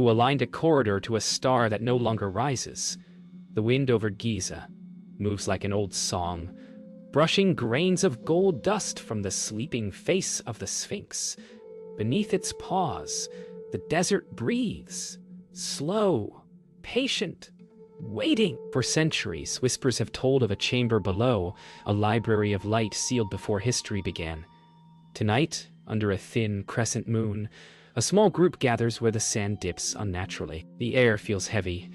who aligned a corridor to a star that no longer rises. The wind over Giza moves like an old song, brushing grains of gold dust from the sleeping face of the Sphinx. Beneath its paws, the desert breathes, slow, patient, waiting. For centuries, whispers have told of a chamber below, a library of light sealed before history began. Tonight, under a thin crescent moon, a small group gathers where the sand dips unnaturally. The air feels heavy,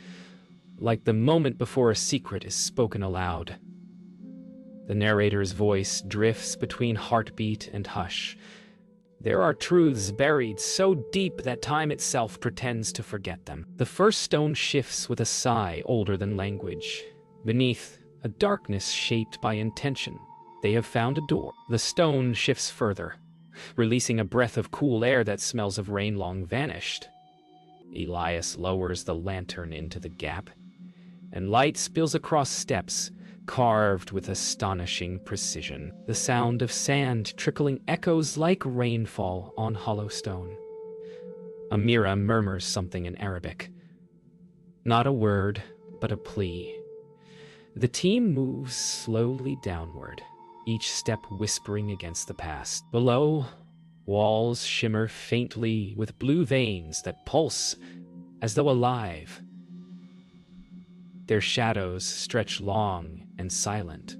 like the moment before a secret is spoken aloud. The narrator's voice drifts between heartbeat and hush. There are truths buried so deep that time itself pretends to forget them. The first stone shifts with a sigh older than language. Beneath, a darkness shaped by intention. They have found a door. The stone shifts further, releasing a breath of cool air that smells of rain long vanished. Elias lowers the lantern into the gap, and light spills across steps, carved with astonishing precision. The sound of sand trickling echoes like rainfall on hollow stone. Amira murmurs something in Arabic. Not a word, but a plea. The team moves slowly downward, each step whispering against the past. Below, walls shimmer faintly with blue veins that pulse as though alive. Their shadows stretch long and silent.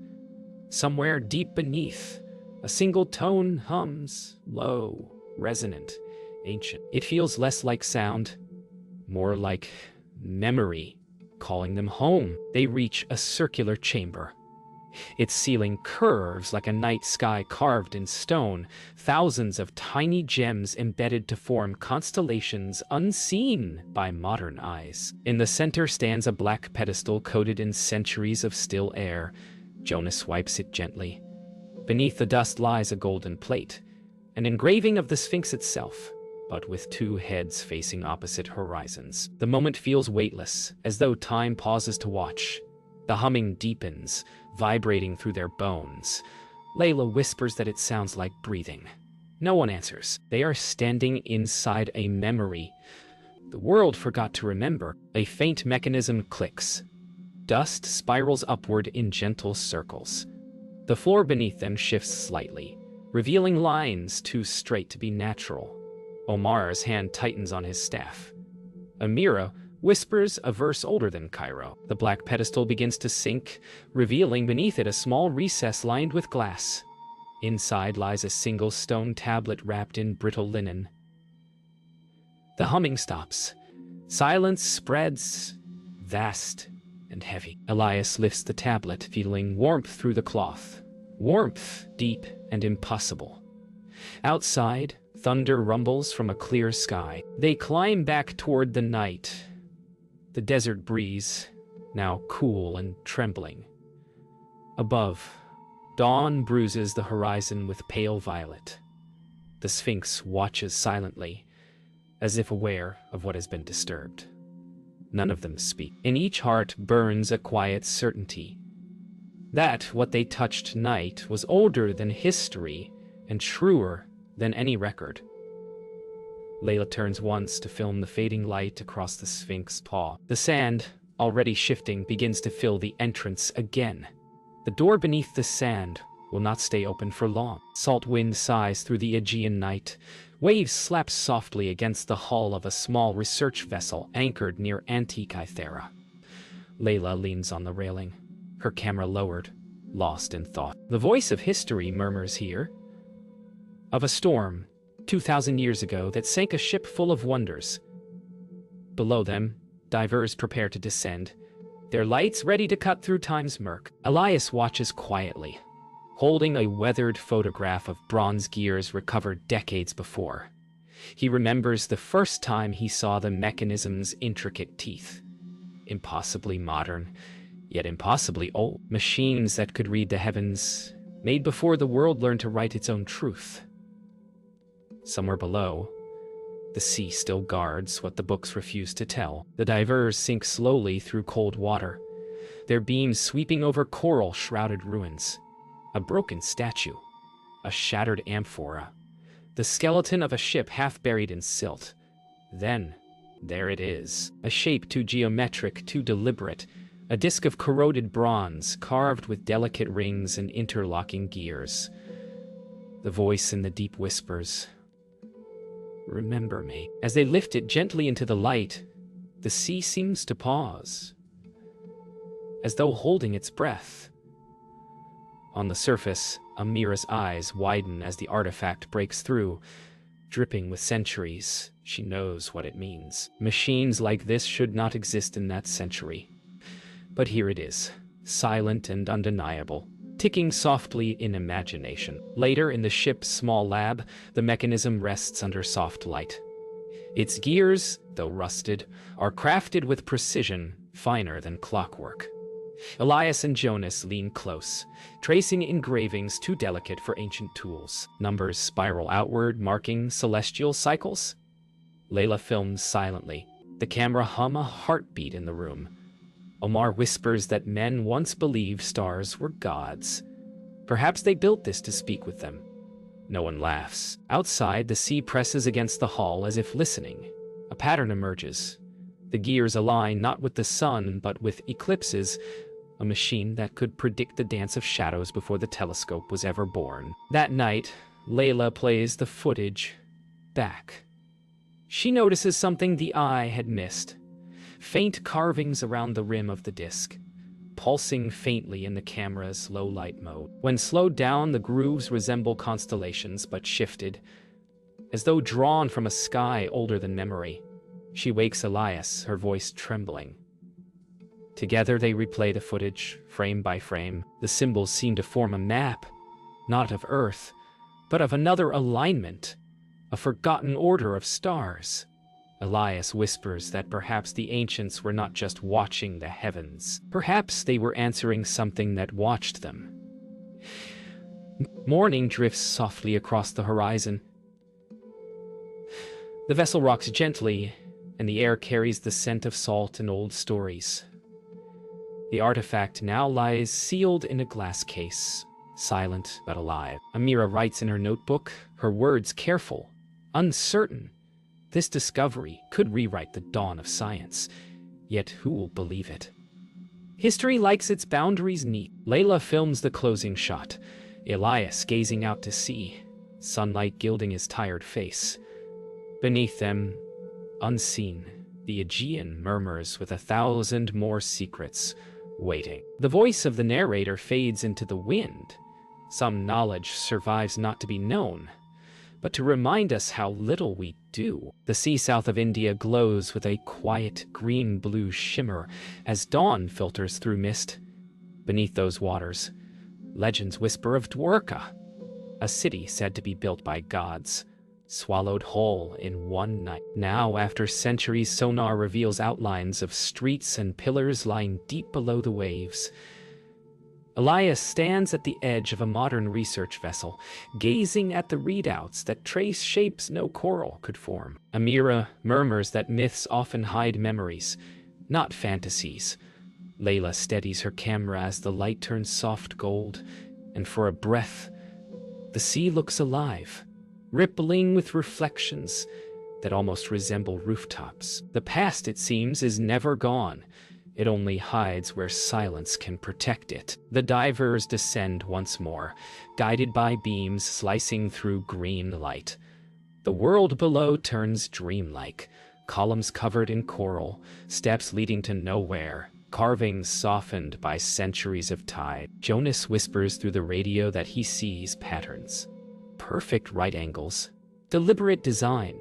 Somewhere deep beneath, a single tone hums, low, resonant, ancient. It feels less like sound, more like memory, calling them home. They reach a circular chamber. Its ceiling curves like a night sky carved in stone, thousands of tiny gems embedded to form constellations unseen by modern eyes. In the center stands a black pedestal coated in centuries of still air. Jonas wipes it gently. Beneath the dust lies a golden plate, an engraving of the Sphinx itself, but with two heads facing opposite horizons. The moment feels weightless, as though time pauses to watch. The humming deepens, vibrating through their bones. Layla whispers that it sounds like breathing. No one answers. They are standing inside a memory the world forgot to remember. A faint mechanism clicks. Dust spirals upward in gentle circles. The floor beneath them shifts slightly, revealing lines too straight to be natural. Omar's hand tightens on his staff. Amira whispers a verse older than Cairo. The black pedestal begins to sink, revealing beneath it a small recess lined with glass. Inside lies a single stone tablet wrapped in brittle linen. The humming stops. Silence spreads, vast and heavy. Elias lifts the tablet, feeling warmth through the cloth. Warmth deep and impossible. Outside, thunder rumbles from a clear sky. They climb back toward the night. The desert breeze, now cool and trembling. Above, dawn bruises the horizon with pale violet. The Sphinx watches silently, as if aware of what has been disturbed. None of them speak. In each heart burns a quiet certainty that what they touched tonight was older than history and truer than any record. Layla turns once to film the fading light across the Sphinx's paw. The sand, already shifting, begins to fill the entrance again. The door beneath the sand will not stay open for long. Salt wind sighs through the Aegean night. Waves slap softly against the hull of a small research vessel anchored near antique Ithera. Layla leans on the railing, her camera lowered, lost in thought. The voice of history murmurs here, of a storm 2,000 years ago that sank a ship full of wonders. Below them, divers prepare to descend, their lights ready to cut through time's murk. Elias watches quietly, holding a weathered photograph of bronze gears recovered decades before. He remembers the first time he saw the mechanism's intricate teeth. Impossibly modern, yet impossibly old. Machines that could read the heavens, made before the world learned to write its own truth. Somewhere below, the sea still guards what the books refuse to tell. The divers sink slowly through cold water, their beams sweeping over coral-shrouded ruins. A broken statue, a shattered amphora, the skeleton of a ship half buried in silt. Then, There it is, a shape too geometric, too deliberate, a disc of corroded bronze carved with delicate rings and interlocking gears. The voice in the deep whispers, "Remember me." As they lift it gently into the light, the sea seems to pause, as though holding its breath. On the surface, Amira's eyes widen as the artifact breaks through. Dripping with centuries, she knows what it means. Machines like this should not exist in that century. But here it is, silent and undeniable, ticking softly in imagination. Later, in the ship's small lab, the mechanism rests under soft light. Its gears, though rusted, are crafted with precision, finer than clockwork. Elias and Jonas lean close, tracing engravings too delicate for ancient tools. Numbers spiral outward, marking celestial cycles. Layla films silently, the camera hum a heartbeat in the room. Omar whispers that men once believed stars were gods. Perhaps they built this to speak with them. No one laughs. Outside, the sea presses against the hull as if listening. A pattern emerges. The gears align not with the sun, but with eclipses, a machine that could predict the dance of shadows before the telescope was ever born. That night, Layla plays the footage back. She notices something the eye had missed. Faint carvings around the rim of the disc, pulsing faintly in the camera's low-light mode. When slowed down, the grooves resemble constellations, but shifted, as though drawn from a sky older than memory. She wakes Elias, her voice trembling. Together they replay the footage, frame by frame. The symbols seem to form a map, not of Earth, but of another alignment, a forgotten order of stars. Elias whispers that perhaps the ancients were not just watching the heavens. Perhaps they were answering something that watched them. Morning drifts softly across the horizon. The vessel rocks gently, and the air carries the scent of salt and old stories. The artifact now lies sealed in a glass case, silent but alive. Amira writes in her notebook, her words careful, uncertain. This discovery could rewrite the dawn of science, yet who will believe it? History likes its boundaries neat. Layla films the closing shot, Elias gazing out to sea, sunlight gilding his tired face. Beneath them, unseen, the Aegean murmurs with 1,000 more secrets waiting. The voice of the narrator fades into the wind. Some knowledge survives not to be known, but to remind us how little we do. The sea south of India glows with a quiet green-blue shimmer as dawn filters through mist. Beneath those waters, legends whisper of Dwarka, a city said to be built by gods, swallowed whole in one night. Now, after centuries, sonar reveals outlines of streets and pillars lying deep below the waves. Elias stands at the edge of a modern research vessel, gazing at the readouts that trace shapes no coral could form. Amira murmurs that myths often hide memories, not fantasies. Layla steadies her camera as the light turns soft gold, and for a breath, the sea looks alive, rippling with reflections that almost resemble rooftops. The past, it seems, is never gone. It only hides where silence can protect it. The divers descend once more, guided by beams slicing through green light. The world below turns dreamlike, columns covered in coral, steps leading to nowhere, carvings softened by centuries of tide. Jonas whispers through the radio that he sees patterns. Perfect right angles, deliberate design.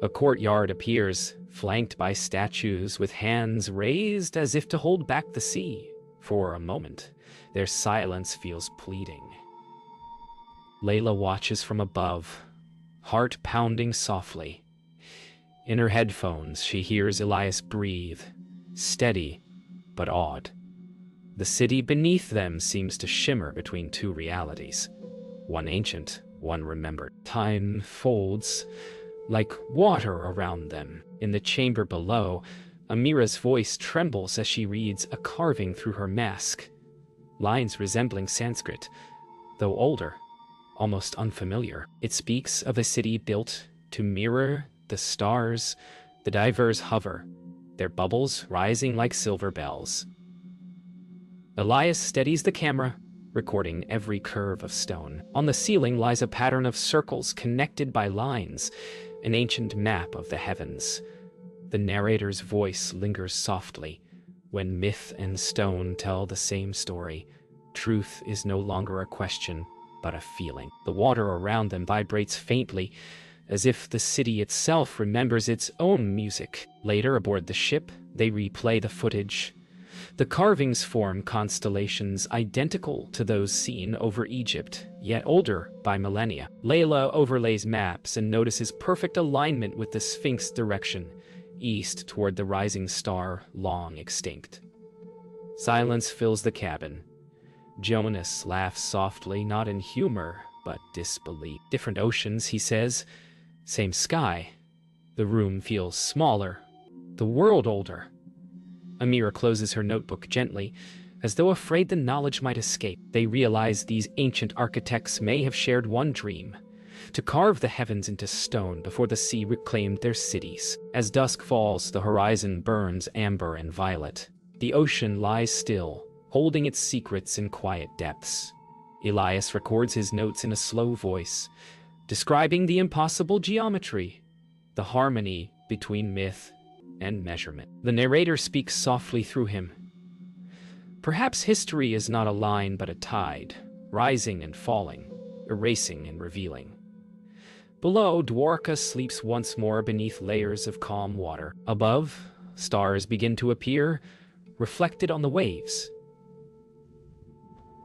A courtyard appears, flanked by statues with hands raised as if to hold back the sea. For a moment, their silence feels pleading. Layla watches from above, heart pounding softly. In her headphones, she hears Elias breathe, steady but awed. The city beneath them seems to shimmer between two realities, one ancient, one remembered. Time folds like water around them. In the chamber below, Amira's voice trembles as she reads a carving through her mask. Lines resembling Sanskrit, though older, almost unfamiliar. It speaks of a city built to mirror the stars, The divers hover, their bubbles rising like silver bells. Elias steadies the camera, recording every curve of stone. On the ceiling lies a pattern of circles connected by lines, an ancient map of the heavens. The narrator's voice lingers softly. When myth and stone tell the same story, truth is no longer a question, but a feeling. The water around them vibrates faintly, as if the city itself remembers its own music. Later, aboard the ship, they replay the footage. The carvings form constellations identical to those seen over Egypt, yet older by millennia. Layla overlays maps and notices perfect alignment with the Sphinx direction, east toward the rising star long extinct. Silence fills the cabin. Jonas laughs softly, not in humor, but disbelief. Different oceans, he says. Same sky. The room feels smaller. The world older. Amira closes her notebook gently, as though afraid the knowledge might escape. They realize these ancient architects may have shared one dream: to carve the heavens into stone before the sea reclaimed their cities. As dusk falls, the horizon burns amber and violet. The ocean lies still, holding its secrets in quiet depths. Elias records his notes in a slow voice, describing the impossible geometry, the harmony between myth and measurement. The narrator speaks softly through him. Perhaps history is not a line but a tide, rising and falling, erasing and revealing. Below, Dwarka sleeps once more beneath layers of calm water. Above, stars begin to appear, reflected on the waves.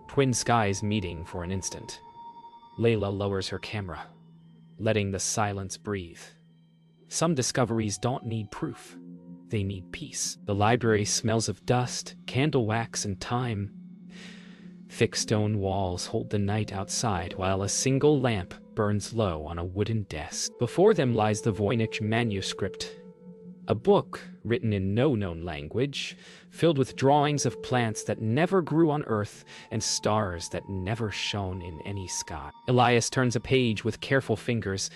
Twin skies meeting for an instant. Layla lowers her camera, letting the silence breathe. Some discoveries don't need proof. They need peace. The library smells of dust, candle wax, and time. Thick stone walls hold the night outside, while a single lamp burns low on a wooden desk. Before them lies the Voynich manuscript, a book written in no known language, filled with drawings of plants that never grew on Earth and stars that never shone in any sky. Elias turns a page with careful fingers,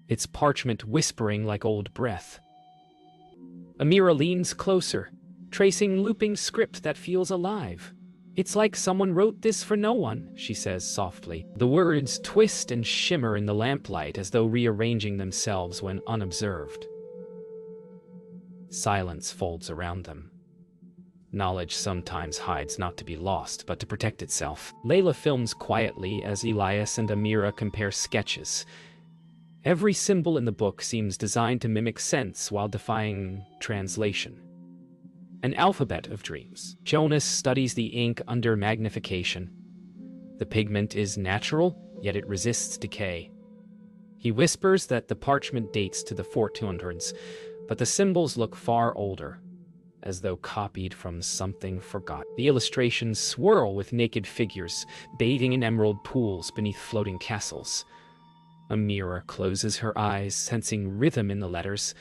its parchment whispering like old breath. Amira leans closer, tracing looping script that feels alive. "It's like someone wrote this for no one," she says softly. The words twist and shimmer in the lamplight as though rearranging themselves when unobserved. Silence folds around them. Knowledge sometimes hides not to be lost, but to protect itself. Layla films quietly as Elias and Amira compare sketches. Every symbol in the book seems designed to mimic sense while defying translation. An alphabet of dreams. Jonas studies the ink under magnification. The pigment is natural, yet it resists decay. He whispers that the parchment dates to the 1400s, but the symbols look far older, as though copied from something forgotten. The illustrations swirl with naked figures, bathing in emerald pools beneath floating castles. Amira closes her eyes, sensing rhythm in the letters,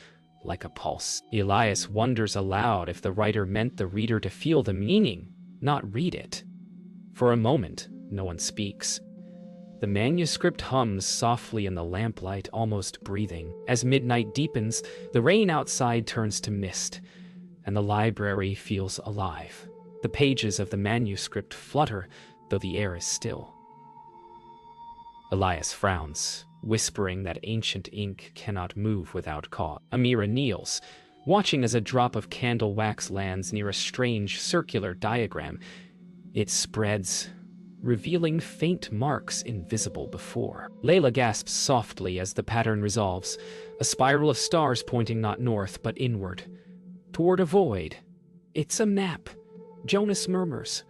like a pulse. Elias wonders aloud if the writer meant the reader to feel the meaning, not read it. For a moment, no one speaks. The manuscript hums softly in the lamplight, almost breathing. As midnight deepens, the rain outside turns to mist, and the library feels alive. The pages of the manuscript flutter, though the air is still. Elias frowns, whispering that ancient ink cannot move without cause. Amira kneels, watching as a drop of candle wax lands near a strange circular diagram. It spreads, revealing faint marks invisible before. Layla gasps softly as the pattern resolves, a spiral of stars pointing not north but inward, toward a void. "It's a map," Jonas murmurs.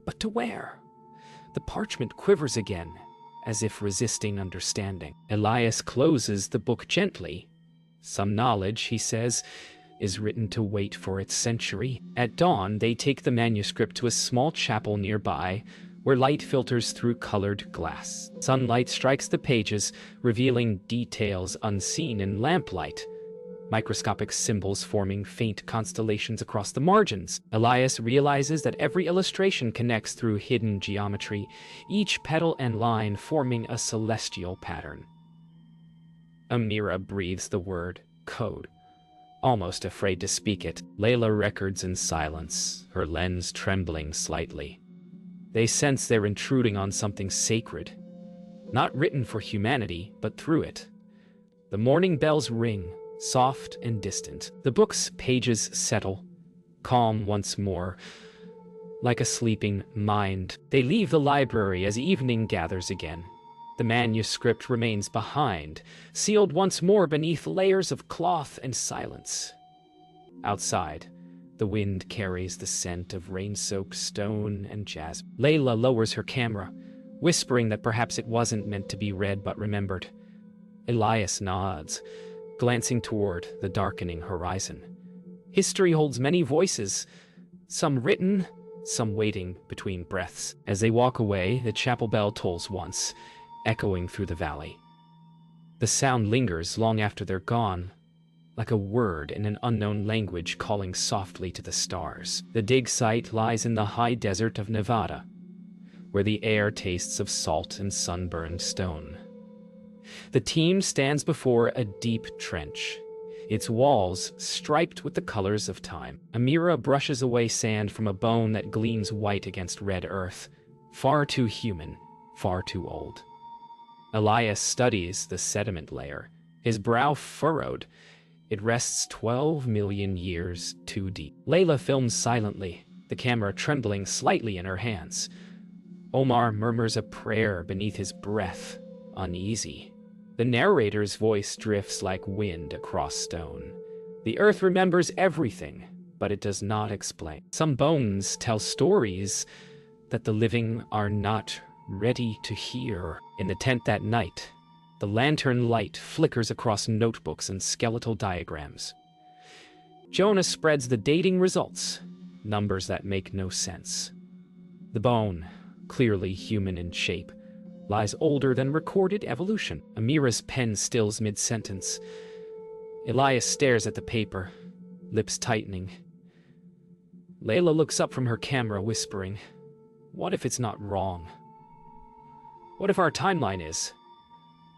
"But to where?" The parchment quivers again, as if resisting understanding. Elias closes the book gently. "Some knowledge," he says, "is written to wait for its century." At dawn, they take the manuscript to a small chapel nearby, where light filters through colored glass. Sunlight strikes the pages, revealing details unseen in lamplight. Microscopic symbols forming faint constellations across the margins. Elias realizes that every illustration connects through hidden geometry, each petal and line forming a celestial pattern. Amira breathes the word code, almost afraid to speak it. Layla records in silence, her lens trembling slightly. They sense they're intruding on something sacred, not written for humanity, but through it. The morning bells ring, soft and distant. The book's pages settle, calm once more, like a sleeping mind. They leave the library as evening gathers again. The manuscript remains behind, sealed once more beneath layers of cloth and silence. Outside, the wind carries the scent of rain-soaked stone and jasmine. Layla lowers her camera, whispering that perhaps it wasn't meant to be read but remembered. Elias nods, glancing toward the darkening horizon. History holds many voices, some written, some waiting between breaths. As they walk away, the chapel bell tolls once, echoing through the valley. The sound lingers long after they're gone, like a word in an unknown language calling softly to the stars. The dig site lies in the high desert of Nevada, where the air tastes of salt and sunburned stone. The team stands before a deep trench, its walls striped with the colors of time. Amira brushes away sand from a bone that gleams white against red earth. Far too human, far too old. Elias studies the sediment layer, his brow furrowed. It rests 12 million years too deep. Layla films silently, the camera trembling slightly in her hands. Omar murmurs a prayer beneath his breath, uneasy. The narrator's voice drifts like wind across stone. The earth remembers everything, but it does not explain. Some bones tell stories that the living are not ready to hear. In the tent that night, the lantern light flickers across notebooks and skeletal diagrams. Jonas spreads the dating results, numbers that make no sense. The bone, clearly human in shape, lies older than recorded evolution. Amira's pen stills mid-sentence. Elias stares at the paper, lips tightening. Layla looks up from her camera, whispering, "What if it's not wrong? What if our timeline is?"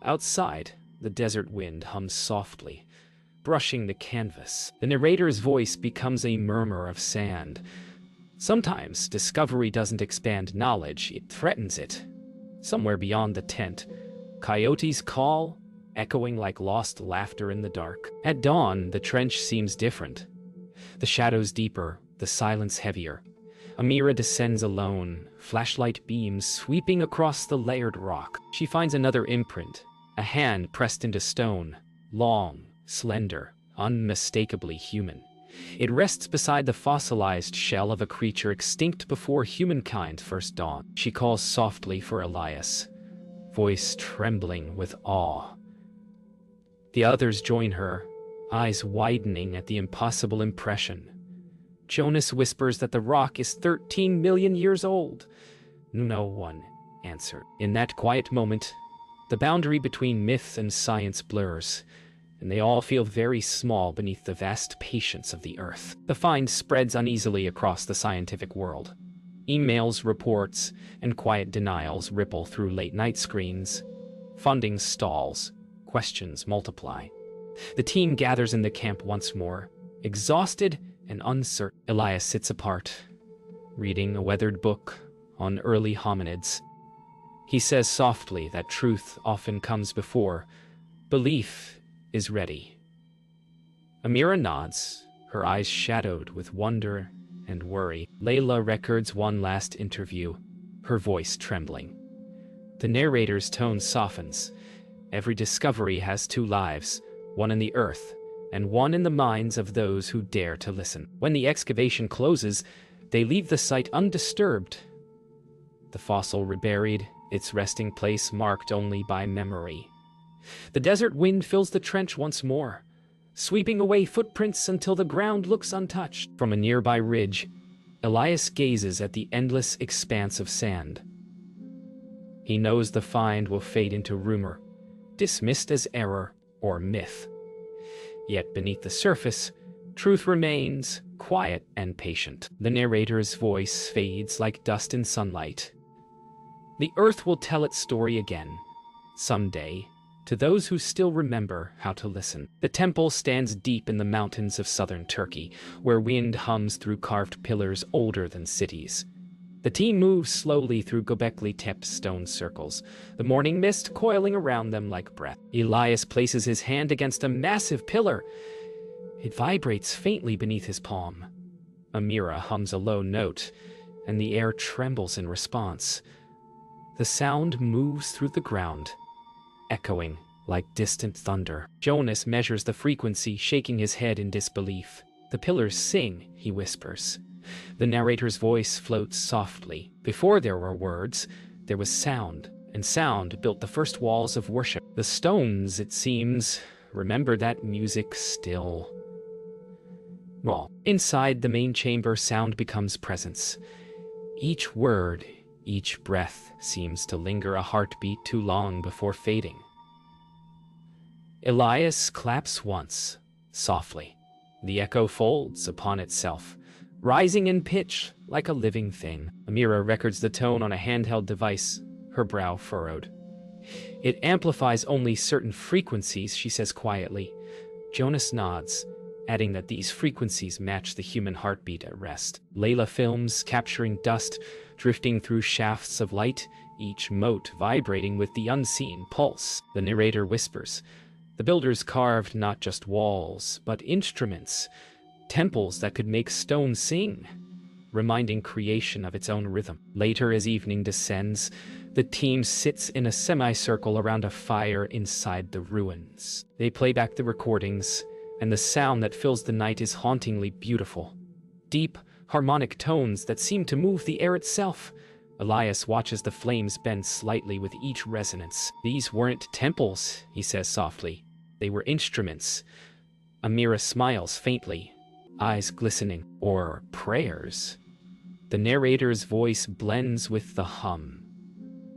Outside, the desert wind hums softly, brushing the canvas. The narrator's voice becomes a murmur of sand. Sometimes discovery doesn't expand knowledge, it threatens it. Somewhere beyond the tent, coyotes call, echoing like lost laughter in the dark. At dawn, the trench seems different. The shadows deeper, the silence heavier. Amira descends alone, flashlight beams sweeping across the layered rock. She finds another imprint, a hand pressed into stone, long, slender, unmistakably human. It rests beside the fossilized shell of a creature extinct before humankind first dawned. She calls softly for Elias, voice trembling with awe. The others join her, eyes widening at the impossible impression. Jonas whispers that the rock is 13 million years old. No one answered. In that quiet moment, the boundary between myth and science blurs, and they all feel very small beneath the vast patience of the earth. The find spreads uneasily across the scientific world. Emails, reports, and quiet denials ripple through late-night screens. Funding stalls. Questions multiply. The team gathers in the camp once more, exhausted and uncertain. Elias sits apart, reading a weathered book on early hominids. He says softly that truth often comes before belief is ready. Amira nods, her eyes shadowed with wonder and worry. Layla records one last interview, her voice trembling. The narrator's tone softens. Every discovery has two lives, one in the earth, and one in the minds of those who dare to listen. When the excavation closes, they leave the site undisturbed. The fossil reburied, its resting place marked only by memory. The desert wind fills the trench once more, sweeping away footprints until the ground looks untouched. From a nearby ridge, Elias gazes at the endless expanse of sand. He knows the find will fade into rumor, dismissed as error or myth. Yet beneath the surface, truth remains, quiet and patient. The narrator's voice fades like dust in sunlight. The earth will tell its story again, someday, to those who still remember how to listen. The temple stands deep in the mountains of southern Turkey, where wind hums through carved pillars older than cities. The team moves slowly through Göbekli Tepe's stone circles, the morning mist coiling around them like breath. Elias places his hand against a massive pillar. It vibrates faintly beneath his palm. Amira hums a low note, and the air trembles in response. The sound moves through the ground, echoing like distant thunder. Jonas measures the frequency, shaking his head in disbelief. "The pillars sing," he whispers. The narrator's voice floats softly. "Before there were words, there was sound, and sound built the first walls of worship. The stones, it seems, remember that music still." Well, inside the main chamber, sound becomes presence. Each word, each breath seems to linger a heartbeat too long before fading. Elias claps once, softly. The echo folds upon itself, rising in pitch like a living thing. Amira records the tone on a handheld device, her brow furrowed. "It amplifies only certain frequencies," she says quietly. Jonas nods, adding that these frequencies match the human heartbeat at rest. Layla films, capturing dust, drifting through shafts of light, each mote vibrating with the unseen pulse. The narrator whispers, "The builders carved not just walls, but instruments, temples that could make stone sing," reminding creation of its own rhythm. Later, as evening descends, the team sits in a semicircle around a fire inside the ruins. They play back the recordings, and the sound that fills the night is hauntingly beautiful. Deep, harmonic tones that seem to move the air itself. Elias watches the flames bend slightly with each resonance. "These weren't temples," he says softly. "They were instruments." Amira smiles faintly, eyes glistening. "Or prayers." The narrator's voice blends with the hum.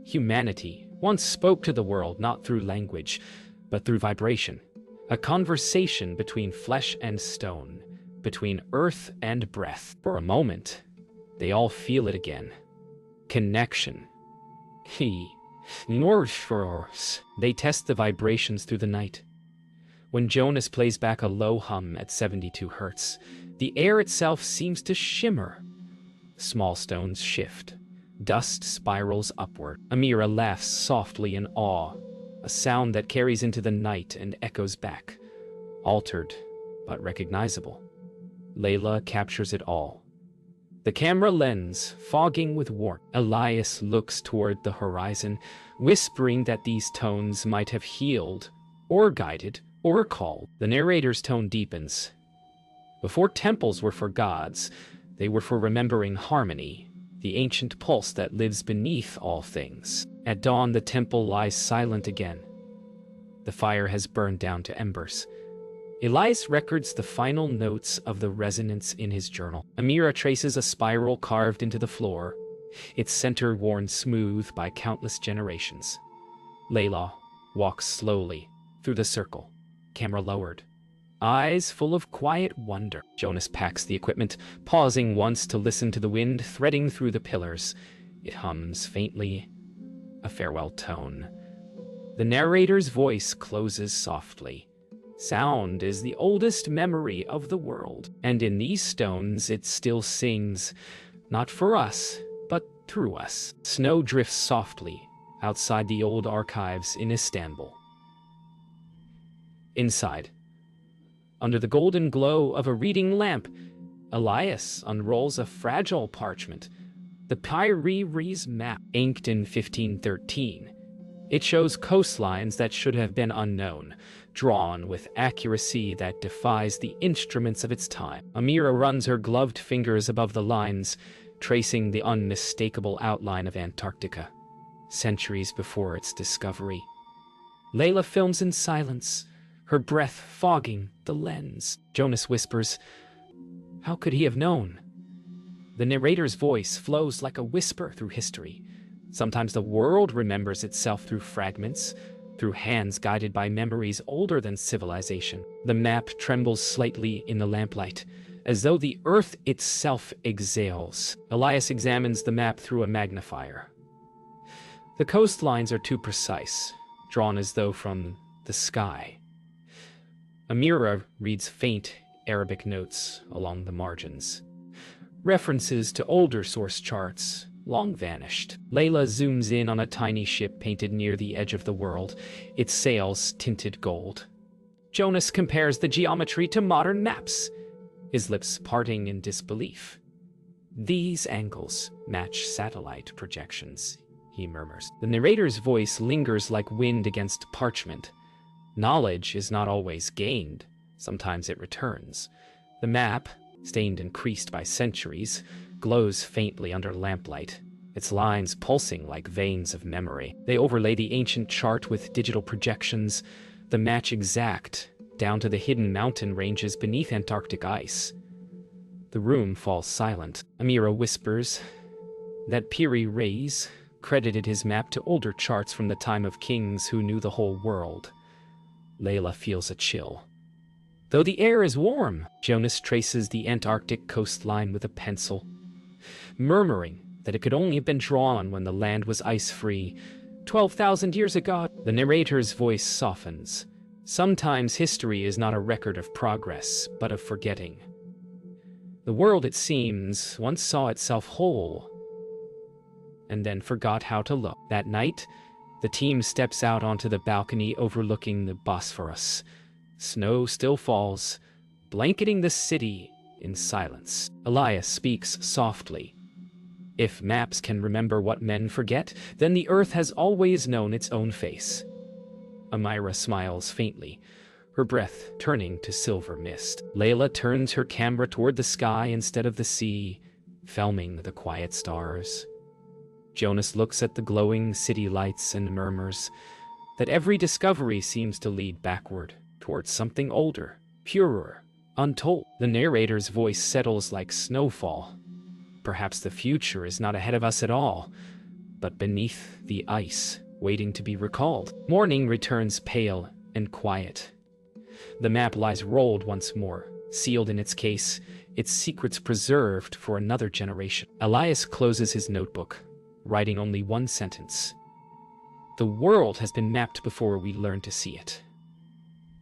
Humanity once spoke to the world not through language, but through vibration. A conversation between flesh and stone, between earth and breath. For a moment, they all feel it again. Connection. They test the vibrations through the night. When Jonas plays back a low hum at 72 hertz, the air itself seems to shimmer. Small stones shift. Dust spirals upward. Amira laughs softly in awe, a sound that carries into the night and echoes back. Altered, but recognizable. Layla captures it all. The camera lens fogging with warmth. Elias looks toward the horizon, whispering that these tones might have healed, or guided, or called. The narrator's tone deepens. Before temples were for gods, they were for remembering harmony, the ancient pulse that lives beneath all things. At dawn, the temple lies silent again. The fire has burned down to embers. Elias records the final notes of the resonance in his journal. Amira traces a spiral carved into the floor, its center worn smooth by countless generations. Layla walks slowly through the circle, camera lowered, eyes full of quiet wonder. Jonas packs the equipment, pausing once to listen to the wind threading through the pillars. It hums faintly, a farewell tone. The narrator's voice closes softly. "Sound is the oldest memory of the world, and in these stones it still sings, not for us, but through us." Snow drifts softly outside the old archives in Istanbul. Inside, under the golden glow of a reading lamp, Elias unrolls a fragile parchment, the Piraeus map, inked in 1513. It shows coastlines that should have been unknown, drawn with accuracy that defies the instruments of its time. Amira runs her gloved fingers above the lines, tracing the unmistakable outline of Antarctica, centuries before its discovery. Layla films in silence, her breath fogging the lens. Jonas whispers, "How could he have known?" The narrator's voice flows like a whisper through history. Sometimes the world remembers itself through fragments, through hands guided by memories older than civilization. The map trembles slightly in the lamplight, as though the earth itself exhales. Elias examines the map through a magnifier. The coastlines are too precise, drawn as though from the sky. Amira reads faint Arabic notes along the margins. References to older source charts long vanished. Layla zooms in on a tiny ship painted near the edge of the world, its sails tinted gold. Jonas compares the geometry to modern maps, his lips parting in disbelief. "These angles match satellite projections," he murmurs. The narrator's voice lingers like wind against parchment. Knowledge is not always gained. Sometimes it returns. The map, stained and creased by centuries, glows faintly under lamplight, its lines pulsing like veins of memory. They overlay the ancient chart with digital projections, the match exact, down to the hidden mountain ranges beneath Antarctic ice. The room falls silent. Amira whispers that Piri Reis credited his map to older charts from the time of kings who knew the whole world. Layla feels a chill. Though the air is warm, Jonas traces the Antarctic coastline with a pencil, murmuring that it could only have been drawn when the land was ice-free, 12,000 years ago. The narrator's voice softens. Sometimes history is not a record of progress, but of forgetting. The world, it seems, once saw itself whole, and then forgot how to look. That night, the team steps out onto the balcony overlooking the Bosphorus. Snow still falls, blanketing the city in silence. Elias speaks softly. If maps can remember what men forget, then the earth has always known its own face. Amira smiles faintly, her breath turning to silver mist. Layla turns her camera toward the sky instead of the sea, filming the quiet stars. Jonas looks at the glowing city lights and murmurs that every discovery seems to lead backward, towards something older, purer, untold. The narrator's voice settles like snowfall. Perhaps the future is not ahead of us at all, but beneath the ice, waiting to be recalled. Morning returns pale and quiet. The map lies rolled once more, sealed in its case, its secrets preserved for another generation. Elias closes his notebook, writing only one sentence. "The world has been mapped before we learn to see it."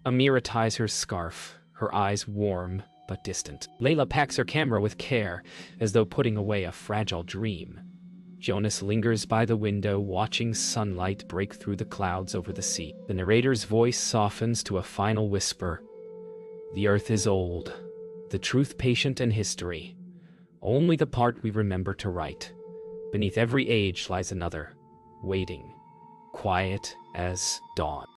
Amira ties her scarf, her eyes warm but distant. Layla packs her camera with care, as though putting away a fragile dream. Jonas lingers by the window, watching sunlight break through the clouds over the sea. The narrator's voice softens to a final whisper. "The earth is old, the truth patient and history. Only the part we remember to write. Beneath every age lies another, waiting, quiet as dawn."